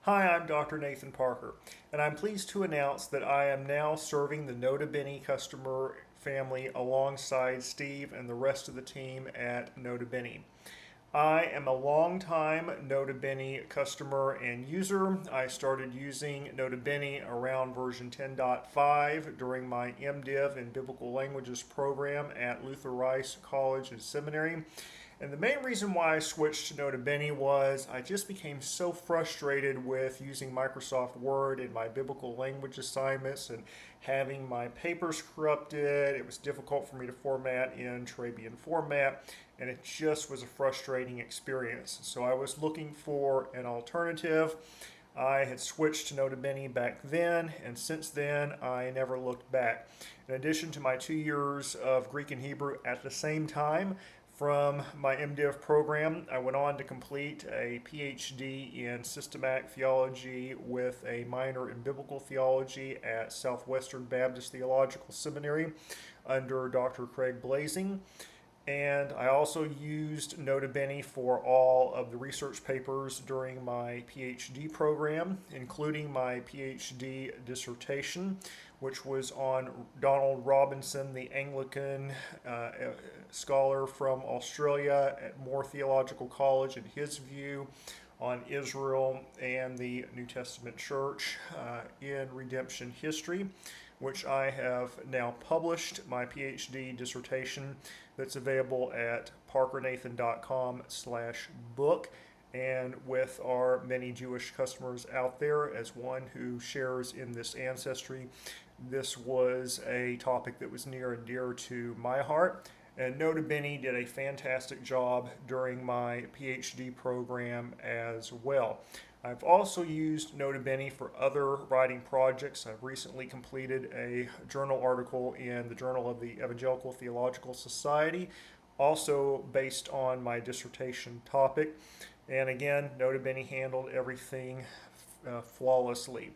Hi, I'm Dr. Nathan Parker, and I'm pleased to announce that I am now serving the Nota Bene customer family alongside Steve and the rest of the team at Nota Bene. I am a longtime Nota Bene customer and user. I started using Nota Bene around version 10.5 during my MDiv in Biblical Languages program at Luther Rice College and Seminary. And the main reason why I switched to Nota Bene was I just became so frustrated with using Microsoft Word in my biblical language assignments and having my papers corrupted. It was difficult for me to format in Turabian format, and it just was a frustrating experience. So I was looking for an alternative. I had switched to Nota Bene back then, and since then I never looked back. In addition to my 2 years of Greek and Hebrew at the same time, from my MDiv program, I went on to complete a PhD in systematic theology with a minor in biblical theology at Southwestern Baptist Theological Seminary under Dr. Craig Blazing. And I also used Nota Bene for all of the research papers during my PhD program, including my PhD dissertation, which was on Donald Robinson, the Anglican scholar from Australia at Moore Theological College, and his view on Israel and the New Testament Church in redemption history, which I have now published my PhD dissertation that's available at parkernathan.com/book. And with our many Jewish customers out there, as one who shares in this ancestry, this was a topic that was near and dear to my heart. And Nota Bene did a fantastic job during my PhD program as well. I've also used Nota Bene for other writing projects. I've recently completed a journal article in the Journal of the Evangelical Theological Society, also based on my dissertation topic. And again, Nota Bene handled everything flawlessly.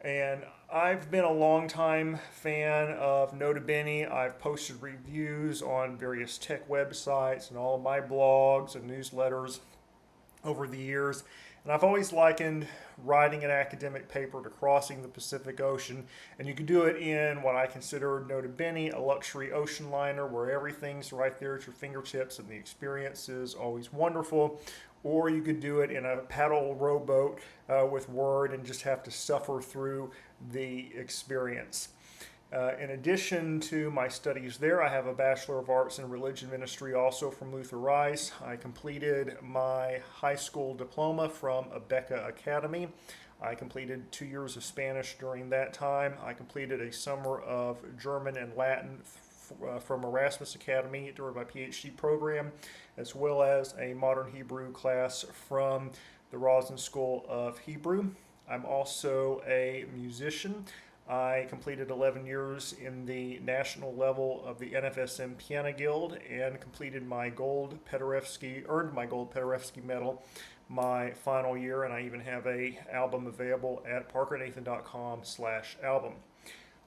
And I've been a longtime fan of Nota Bene. I've posted reviews on various tech websites and all of my blogs and newsletters over the years. And I've always likened writing an academic paper to crossing the Pacific Ocean. And you can do it in what I consider Nota Bene, a luxury ocean liner where everything's right there at your fingertips and the experience is always wonderful. Or you could do it in a paddle rowboat with Word and just have to suffer through the experience. In addition to my studies there, I have a Bachelor of Arts in Religion Ministry also from Luther Rice. I completed my high school diploma from Abeka Academy. I completed 2 years of Spanish during that time. I completed a summer of German and Latin from Erasmus Academy during my PhD program, as well as a modern Hebrew class from the Rosen School of Hebrew. I'm also a musician. I completed 11 years in the national level of the NFSM Piano Guild and completed my earned my gold Paderewski medal my final year, and I even have a album available at parkernathan.com/album.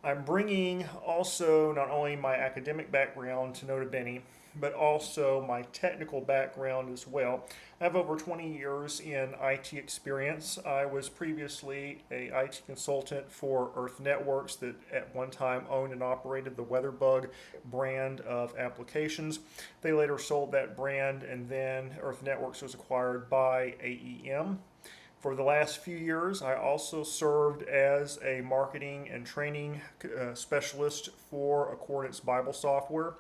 I'm bringing also not only my academic background to Nota Bene, but also my technical background as well. I have over 20 years in IT experience. I was previously a IT consultant for Earth Networks that at one time owned and operated the WeatherBug brand of applications. They later sold that brand, and then Earth Networks was acquired by AEM. For the last few years, I also served as a marketing and training specialist for Accordance Bible Software.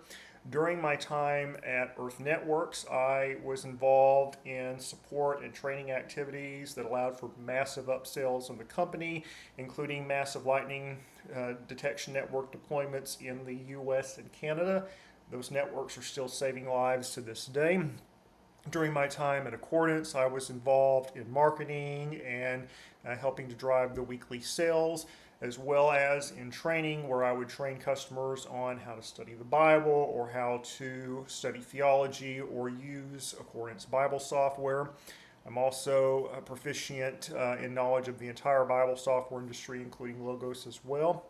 During my time at Earth Networks, I was involved in support and training activities that allowed for massive upsells in the company, including massive lightning detection network deployments in the US and Canada. Those networks are still saving lives to this day. During my time at Accordance, I was involved in marketing and helping to drive the weekly sales, as well as in training where I would train customers on how to study the Bible or how to study theology or use Accordance Bible software. I'm also proficient in knowledge of the entire Bible software industry, including Logos as well.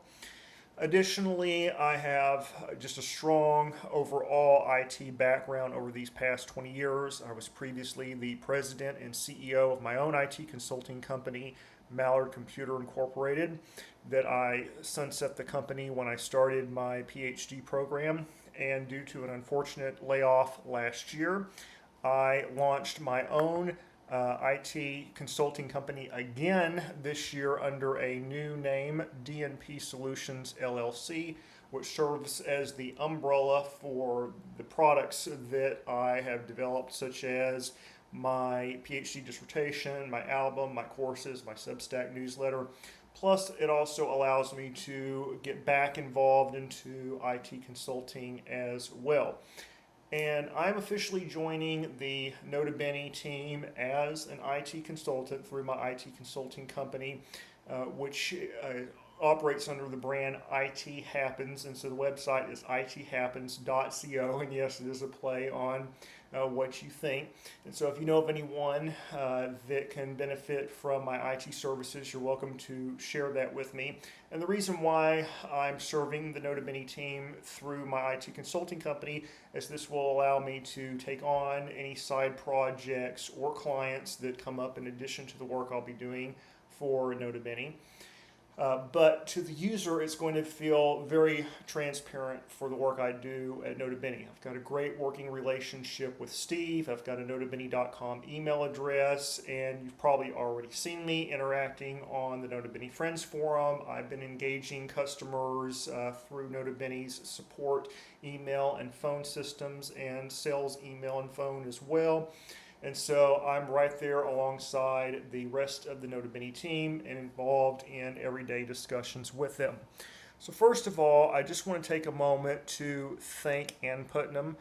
Additionally, I have just a strong overall IT background over these past 20 years. I was previously the president and CEO of my own IT consulting company, Mallard Computer Incorporated, that I sunset the company when I started my PhD program. And due to an unfortunate layoff last year, I launched my own IT consulting company again this year under a new name, DNP Solutions LLC, which serves as the umbrella for the products that I have developed, such as my PhD dissertation, my album, my courses, my Substack newsletter. Plus, it also allows me to get back involved into IT consulting as well. And I'm officially joining the Nota Bene team as an IT consultant through my IT consulting company, which operates under the brand IT Happens. And so the website is ithappens.co. And yes, it is a play on what you think. And so if you know of anyone that can benefit from my IT services, you're welcome to share that with me. And the reason why I'm serving the Nota Bene team through my IT consulting company is this will allow me to take on any side projects or clients that come up in addition to the work I'll be doing for Nota Bene. But to the user, it's going to feel very transparent for the work I do at Nota Bene. I've got a great working relationship with Steve. I've got a notabene.com email address, and you've probably already seen me interacting on the Nota Bene Friends Forum. I've been engaging customers through Nota Bene's support email and phone systems and sales email and phone as well. And so I'm right there alongside the rest of the Nota Bene team and involved in everyday discussions with them. So first of all, I just want to take a moment to thank Ann Putnam,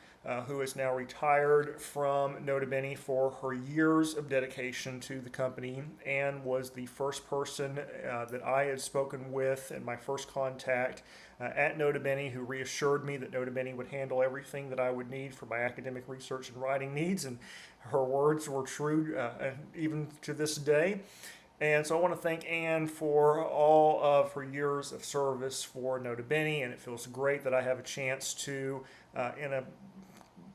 who is now retired from Nota Bene for her years of dedication to the company. Ann was the first person that I had spoken with in my first contact at Nota Bene, who reassured me that Nota Bene would handle everything that I would need for my academic research and writing needs, and her words were true even to this day. And so I want to thank Ann for all of her years of service for Nota Bene, and it feels great that I have a chance to, in a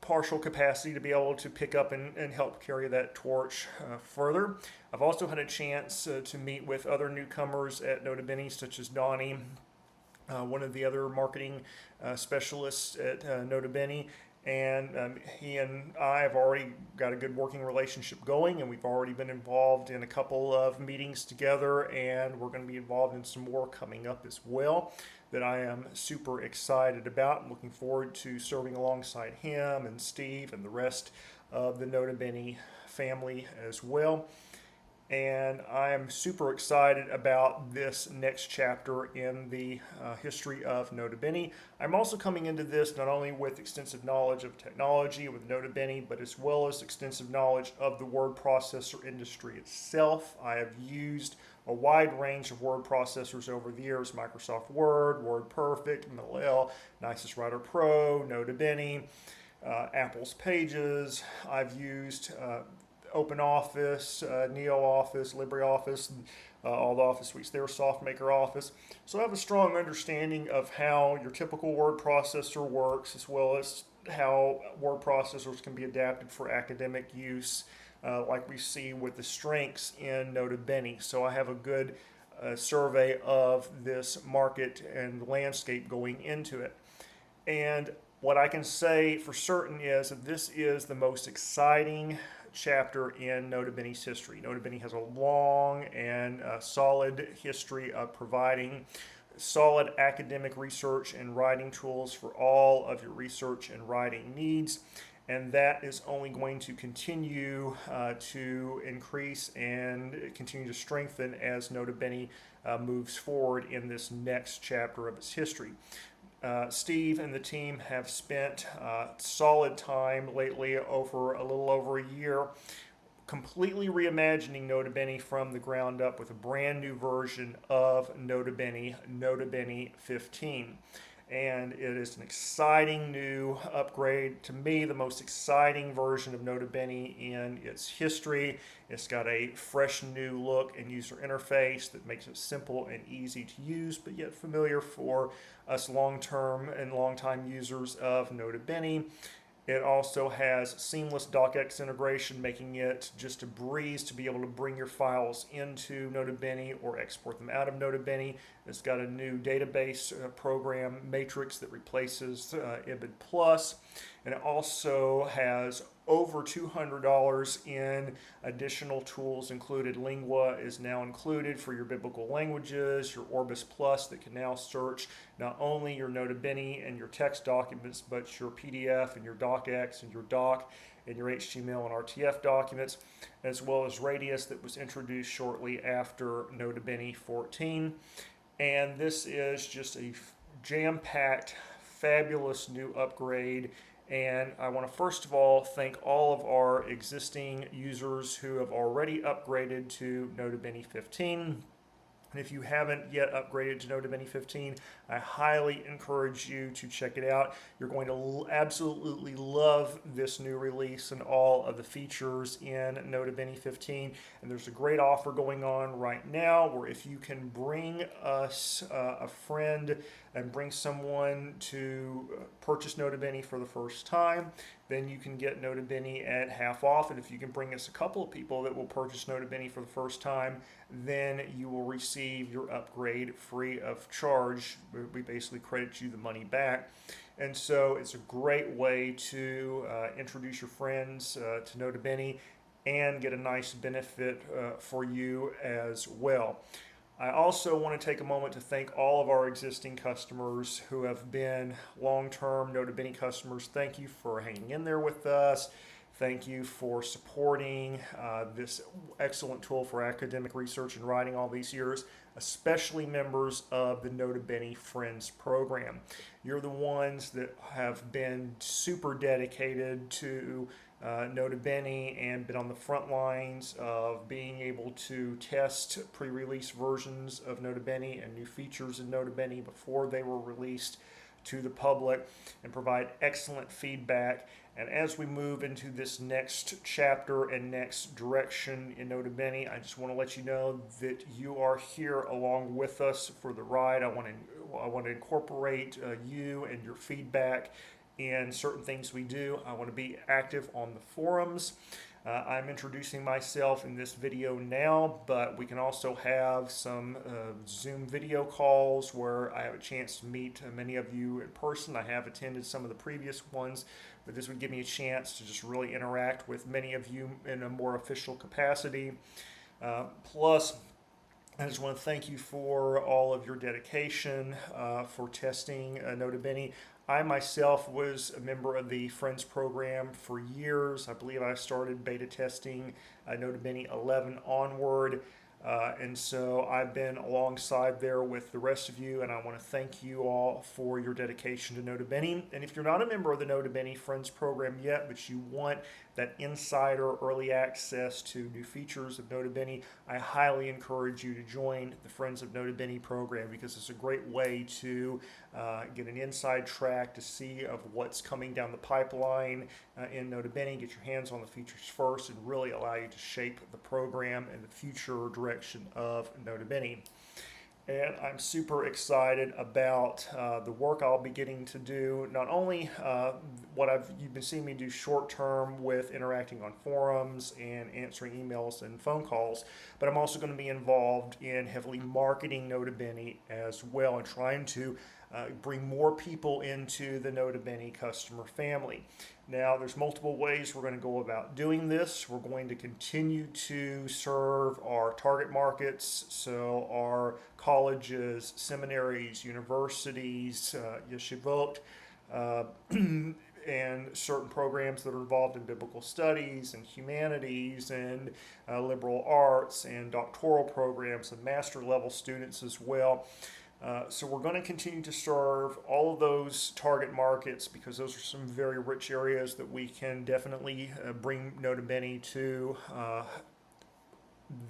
partial capacity, to be able to pick up and help carry that torch further. I've also had a chance to meet with other newcomers at Nota Bene, such as Donnie, one of the other marketing specialists at Nota Bene, and he and I have already got a good working relationship going, and we've already been involved in a couple of meetings together, and we're going to be involved in some more coming up as well that I am super excited about. I'm looking forward to serving alongside him and Steve and the rest of the Nota Bene family as well. And I am super excited about this next chapter in the history of Nota Bene. I'm also coming into this not only with extensive knowledge of technology with Nota Bene, but as well as extensive knowledge of the word processor industry itself. I have used a wide range of word processors over the years: Microsoft Word, WordPerfect, MLL, Nicest Writer Pro, Nota Bene, Apple's Pages. I've used OpenOffice, NeoOffice, LibreOffice, all the office suites there, SoftMaker Office. So I have a strong understanding of how your typical word processor works, as well as how word processors can be adapted for academic use, like we see with the strengths in Nota Bene. So I have a good survey of this market and landscape going into it. And what I can say for certain is that this is the most exciting chapter in Nota Bene's history. Nota Bene has a long and solid history of providing solid academic research and writing tools for all of your research and writing needs, and that is only going to continue to increase and continue to strengthen as Nota Bene moves forward in this next chapter of its history. Steve and the team have spent solid time lately, over a little over a year, completely reimagining Nota Bene from the ground up with a brand new version of Nota Bene, Nota Bene 15. and it is an exciting new upgrade. To me, the most exciting version of Nota Bene in its history. It's got a fresh new look and user interface that makes it simple and easy to use, but yet familiar for us long-term and long-time users of Nota Bene. It also has seamless DocX integration, making it just a breeze to be able to bring your files into Nota Bene or export them out of Nota Bene. It's got a new database program matrix that replaces IBID Plus, and it also has over $200 in additional tools included. Lingua is now included for your biblical languages, your Orbis Plus that can now search not only your Nota Bene and your text documents, but your PDF and your DocX and your doc and your HTML and RTF documents, as well as Radius that was introduced shortly after Nota Bene 14. And this is just a jam-packed, fabulous new upgrade. And I want to first of all thank all of our existing users who have already upgraded to Nota Bene 15. And if you haven't yet upgraded to Nota Bene 15, I highly encourage you to check it out. You're going to absolutely love this new release and all of the features in Nota Bene 15. And there's a great offer going on right now where if you can bring us a friend and bring someone to purchase Nota Bene for the first time, then you can get Nota Bene at half off. And if you can bring us a couple of people that will purchase Nota Bene for the first time, then you will receive your upgrade free of charge. We basically credit you the money back. And so it's a great way to introduce your friends to Nota Bene and get a nice benefit for you as well. I also want to take a moment to thank all of our existing customers who have been long-term Nota Bene customers. Thank you for hanging in there with us. Thank you for supporting this excellent tool for academic research and writing all these years, especially members of the Nota Bene Friends program. You're the ones that have been super dedicated to Nota Bene and been on the front lines of being able to test pre-release versions of Nota Bene and new features in Nota Bene before they were released to the public and provide excellent feedback. And as we move into this next chapter and next direction in Nota Bene, I just want to let you know that you are here along with us for the ride. I want to incorporate you and your feedback in certain things we do. I want to be active on the forums. I'm introducing myself in this video now, but we can also have some Zoom video calls where I have a chance to meet many of you in person. I have attended some of the previous ones, but this would give me a chance to just really interact with many of you in a more official capacity. Plus, I just want to thank you for all of your dedication for testing Nota Bene. I myself was a member of the Friends program for years. I believe I started beta testing Nota Bene 11 onward. And so I've been alongside there with the rest of you, and I want to thank you all for your dedication to Nota Bene. And if you're not a member of the Nota Bene Friends program yet, but you want that insider early access to new features of Nota Bene, I highly encourage you to join the Friends of Nota Bene program because it's a great way to get an inside track to see of what's coming down the pipeline in Nota Bene, get your hands on the features first, and really allow you to shape the program and the future direction of Nota Bene. And I'm super excited about the work I'll be getting to do, not only what you've been seeing me do short term with interacting on forums and answering emails and phone calls, but I'm also going to be involved in heavily marketing Nota Bene as well and trying to bring more people into the Nota Bene customer family. Now, there's multiple ways we're going to go about doing this. We're going to continue to serve our target markets, so our colleges, seminaries, universities, yeshivot, and certain programs that are involved in biblical studies and humanities and liberal arts and doctoral programs and master level students as well. So we're going to continue to serve all of those target markets because those are some very rich areas that we can definitely bring Nota Bene to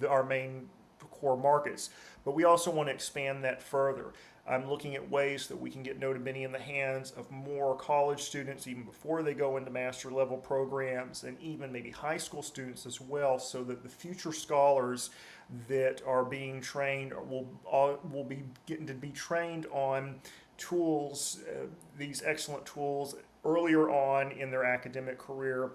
our main core markets. But we also want to expand that further. I'm looking at ways that we can get Nota Bene in the hands of more college students even before they go into master level programs, and even maybe high school students as well, so that the future scholars that are being trained will be getting to be trained on tools, these excellent tools earlier on in their academic career,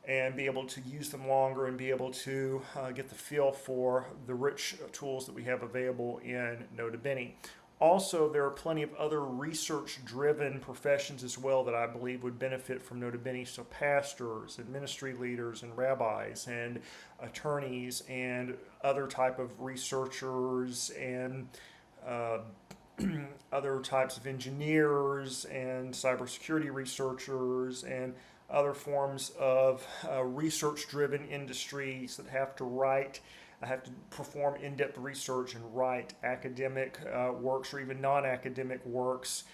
and be able to use them longer and be able to get the feel for the rich tools that we have available in Nota Bene. Also, there are plenty of other research-driven professions as well that I believe would benefit from Nota Bene. So pastors and ministry leaders and rabbis and attorneys and other type of researchers and uh, other types of engineers and cybersecurity researchers and other forms of research-driven industries that have to write, have to perform in-depth research and write academic works or even non-academic works,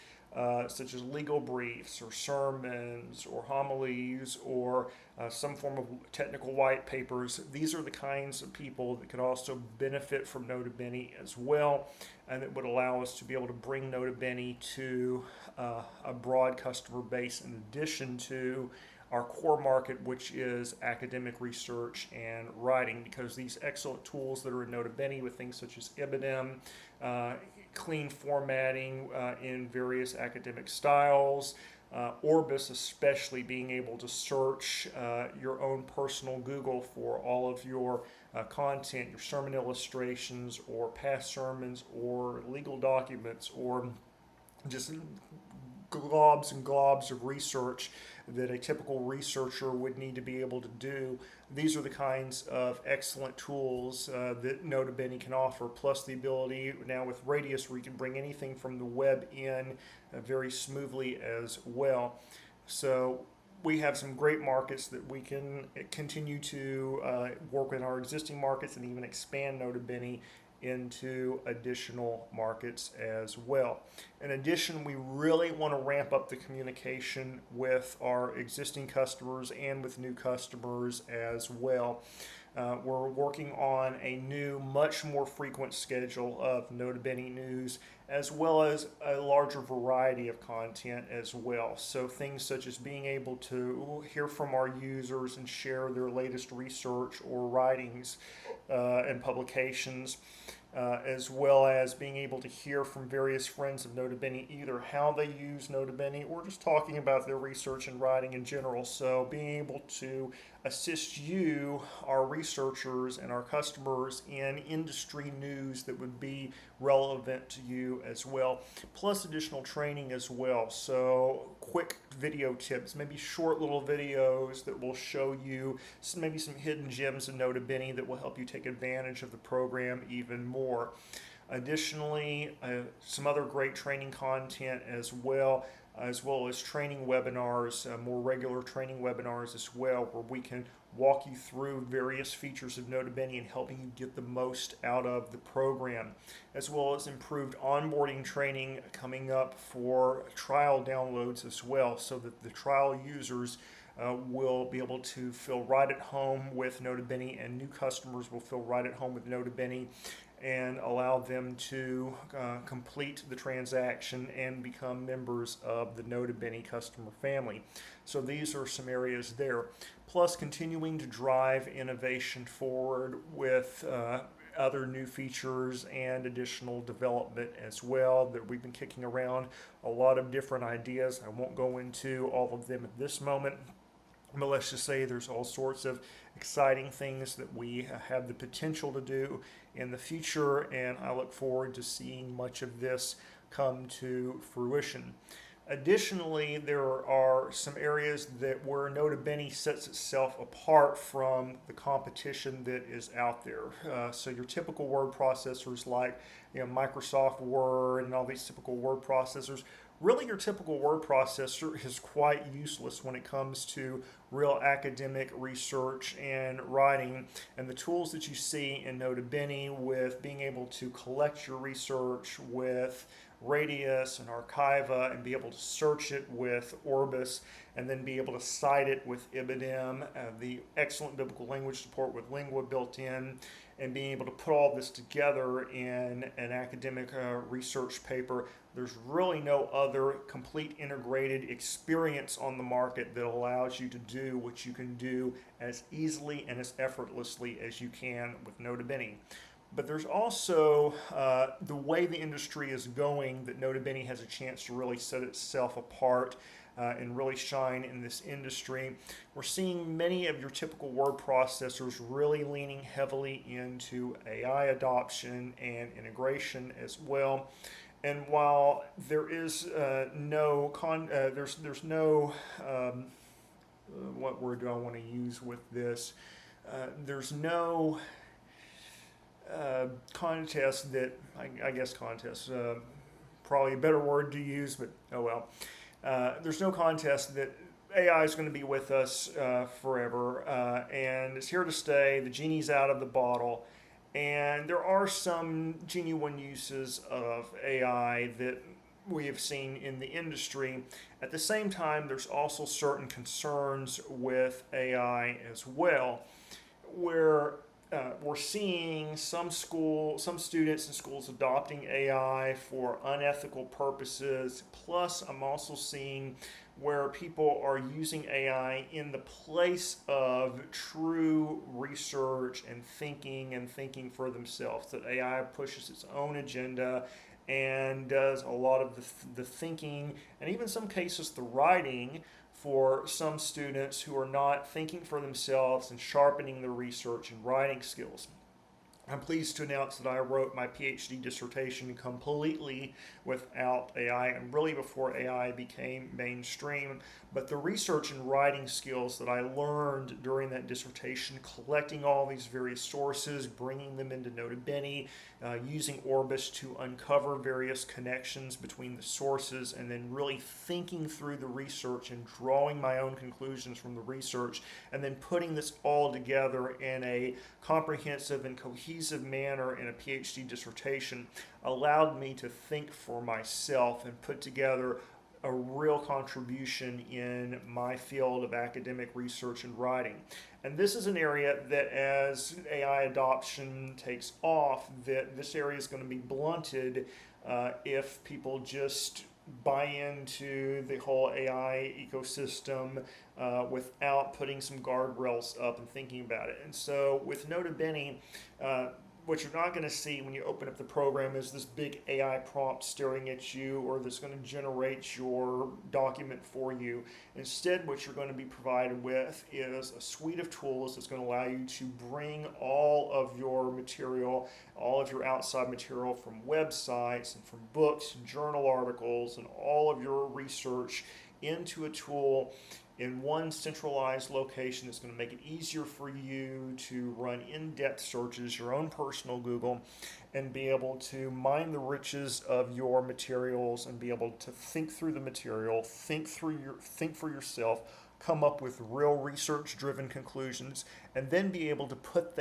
such as legal briefs or sermons or homilies or some form of technical white papers. These are the kinds of people that could also benefit from Nota Bene as well, and that would allow us to be able to bring Nota Bene to a broad customer base in addition to our core market, which is academic research and writing, because these excellent tools that are in Nota Bene with things such as Ibidem, clean formatting in various academic styles, Orbis especially, being able to search your own personal Google for all of your content, your sermon illustrations or past sermons or legal documents or just globs and globs of research that a typical researcher would need to be able to do. These are the kinds of excellent tools that Nota Bene can offer, plus the ability now with Radius where you can bring anything from the web in very smoothly as well. So we have some great markets that we can continue to work with our existing markets and even expand Nota Bene into additional markets as well. In addition, we really want to ramp up the communication with our existing customers and with new customers as well. We're working on a new, much more frequent schedule of Nota Bene news, as well as a larger variety of content as well. So things such as being able to hear from our users and share their latest research or writings and publications, as well as being able to hear from various friends of Nota Bene, either how they use Nota Bene or just talking about their research and writing in general. So being able to assist you, our researchers and our customers, in industry news that would be relevant to you as well, plus additional training as well. So quick video tips, maybe short little videos that will show you maybe some hidden gems in Nota Bene that will help you take advantage of the program even more. Additionally, some other great training content as well as training webinars, more regular training webinars as well, where we can walk you through various features of Nota Bene and helping you get the most out of the program, as well as improved onboarding training coming up for trial downloads as well, so that the trial users will be able to feel right at home with Nota Bene, and new customers will feel right at home with Nota Bene, and allow them to complete the transaction and become members of the Nota Bene customer family. So these are some areas there. Plus, continuing to drive innovation forward with other new features and additional development as well that we've been kicking around. A lot of different ideas. I won't go into all of them at this moment, but let's just say there's all sorts of exciting things that we have the potential to do in the future, and I look forward to seeing much of this come to fruition. Additionally, there are some areas that where Nota Bene sets itself apart from the competition that is out there. So your typical word processors like Microsoft Word and all these typical word processors, really your typical word processor is quite useless when it comes to real academic research and writing. And the tools that you see in Nota Bene with being able to collect your research with Radius and Archiva and be able to search it with Orbis and then be able to cite it with Ibidem, the excellent biblical language support with Lingua built in, and being able to put all this together in an academic research paper. There's really no other complete integrated experience on the market that allows you to do what you can do as easily and as effortlessly as you can with Nota Bene. But there's also the way the industry is going that Nota Bene has a chance to really set itself apart and really shine in this industry. We're seeing many of your typical word processors really leaning heavily into AI adoption and integration as well. And while there is there's no what word do I want to use with this? There's no contest that I guess contest probably a better word to use, but oh well. There's no contest that AI is going to be with us forever, and it's here to stay. The genie's out of the bottle, and there are some genuine uses of AI that we have seen in the industry. At the same time, there's also certain concerns with AI as well, where we're seeing some students in schools adopting AI for unethical purposes. Plus, I'm also seeing where people are using AI in the place of true research and thinking for themselves. That AI pushes its own agenda and does a lot of the thinking, and even in some cases the writing, for some students who are not thinking for themselves and sharpening their research and writing skills. I'm pleased to announce that I wrote my PhD dissertation completely without AI, and really before AI became mainstream. But the research and writing skills that I learned during that dissertation, collecting all these various sources, bringing them into Nota Bene, using Orbis to uncover various connections between the sources, and then really thinking through the research and drawing my own conclusions from the research, and then putting this all together in a comprehensive and cohesive manner in a PhD dissertation allowed me to think for myself and put together a real contribution in my field of academic research and writing. And this is an area that as AI adoption takes off, that this area is going to be blunted if people just buy into the whole AI ecosystem without putting some guardrails up and thinking about it. And so with Nota Bene, what you're not going to see when you open up the program is this big AI prompt staring at you, or that's going to generate your document for you. Instead, what you're going to be provided with is a suite of tools that's going to allow you to bring all of your material, all of your outside material from websites and from books and journal articles and all of your research into a tool in one centralized location that's going to make it easier for you to run in-depth searches, your own personal Google, and be able to mine the riches of your materials and be able to think through the material, think for yourself, come up with real research-driven conclusions, and then be able to put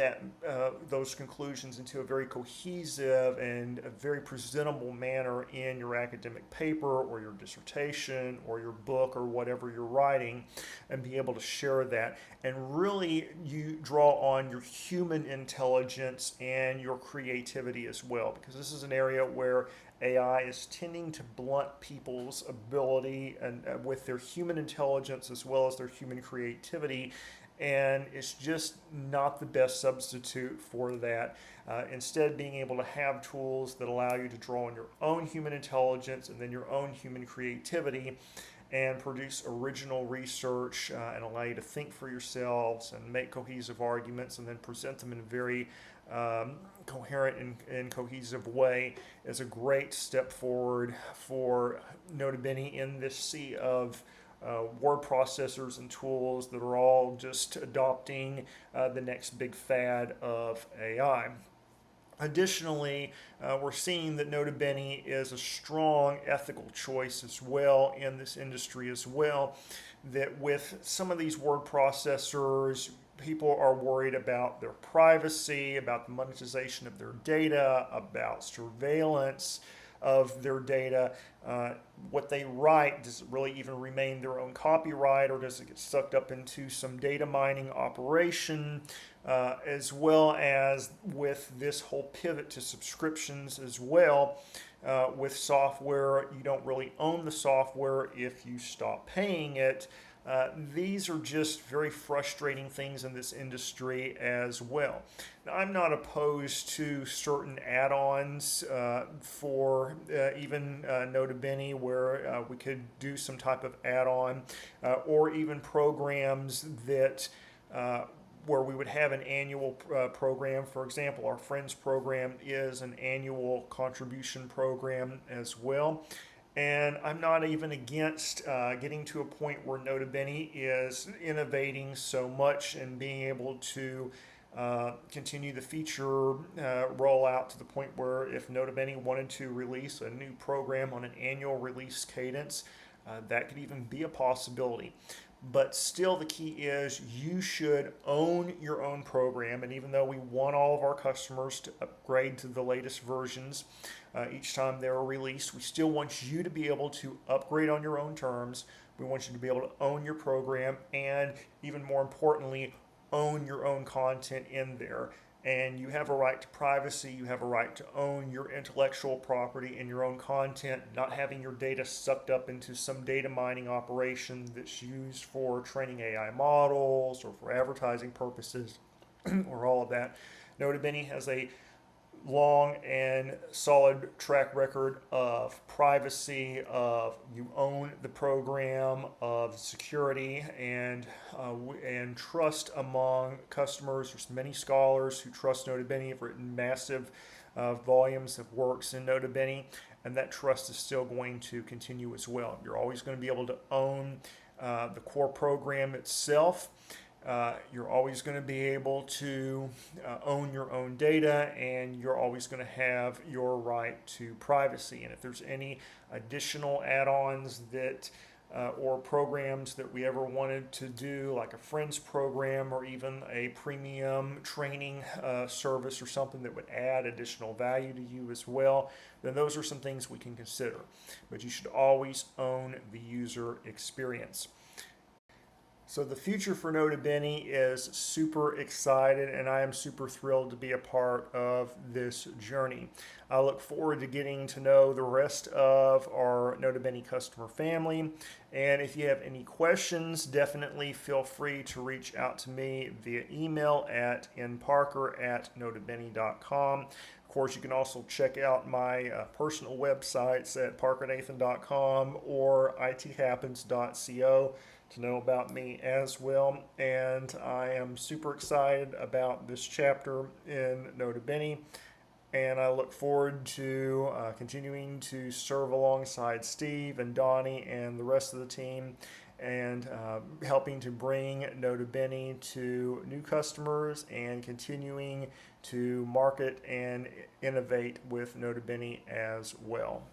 those conclusions into a very cohesive and a very presentable manner in your academic paper or your dissertation or your book or whatever you're writing, and be able to share that. And really, you draw on your human intelligence and your creativity as well, because this is an area where AI is tending to blunt people's ability and with their human intelligence as well as their human creativity, and it's just not the best substitute for that. Instead, being able to have tools that allow you to draw on your own human intelligence and then your own human creativity and produce original research and allow you to think for yourselves and make cohesive arguments and then present them in a very coherent and cohesive way is a great step forward for Nota Bene in this sea of word processors and tools that are all just adopting the next big fad of AI. Additionally, we're seeing that Nota Bene is a strong ethical choice as well in this industry as well, that with some of these word processors, people are worried about their privacy, about the monetization of their data, about surveillance, of their data. What they write, does it really even remain their own copyright, or does it get sucked up into some data mining operation? As well as with this whole pivot to subscriptions as well. With software, you don't really own the software if you stop paying it. These are just very frustrating things in this industry as well. Now, I'm not opposed to certain add-ons for even Nota Bene, where we could do some type of add-on, or even programs that where we would have an annual program. For example, our Friends program is an annual contribution program as well. And I'm not even against getting to a point where Nota Bene is innovating so much and being able to continue the feature rollout to the point where if Nota Bene wanted to release a new program on an annual release cadence, that could even be a possibility. But still, the key is you should own your own program. And even though we want all of our customers to upgrade to the latest versions each time they're released, we still want you to be able to upgrade on your own terms. We want you to be able to own your program, and even more importantly, own your own content in there. And you have a right to privacy. You have a right to own your intellectual property and your own content, not having your data sucked up into some data mining operation that's used for training AI models or for advertising purposes or all of that. Nota Bene has a long and solid track record of privacy, of you own the program, of security, and trust among customers. There's many scholars who trust Nota Bene, have written massive volumes of works in Nota Bene, and that trust is still going to continue as well. You're always going to be able to own the core program itself. You're always going to be able to own your own data, and you're always going to have your right to privacy. And if there's any additional add-ons that or programs that we ever wanted to do, like a Friends program or even a premium training service or something that would add additional value to you as well, then those are some things we can consider. But you should always own the user experience. So the future for Nota Bene is super excited, and I am super thrilled to be a part of this journey. I look forward to getting to know the rest of our Nota Bene customer family. And if you have any questions, definitely feel free to reach out to me via email at nparker@notabene.com. Of course, you can also check out my personal websites at parkernathan.com or ithappens.co to know about me as well. And I am super excited about this chapter in Nota Bene, and I look forward to continuing to serve alongside Steve and Donnie and the rest of the team, and helping to bring Nota Bene to new customers and continuing to market and innovate with Nota Bene as well.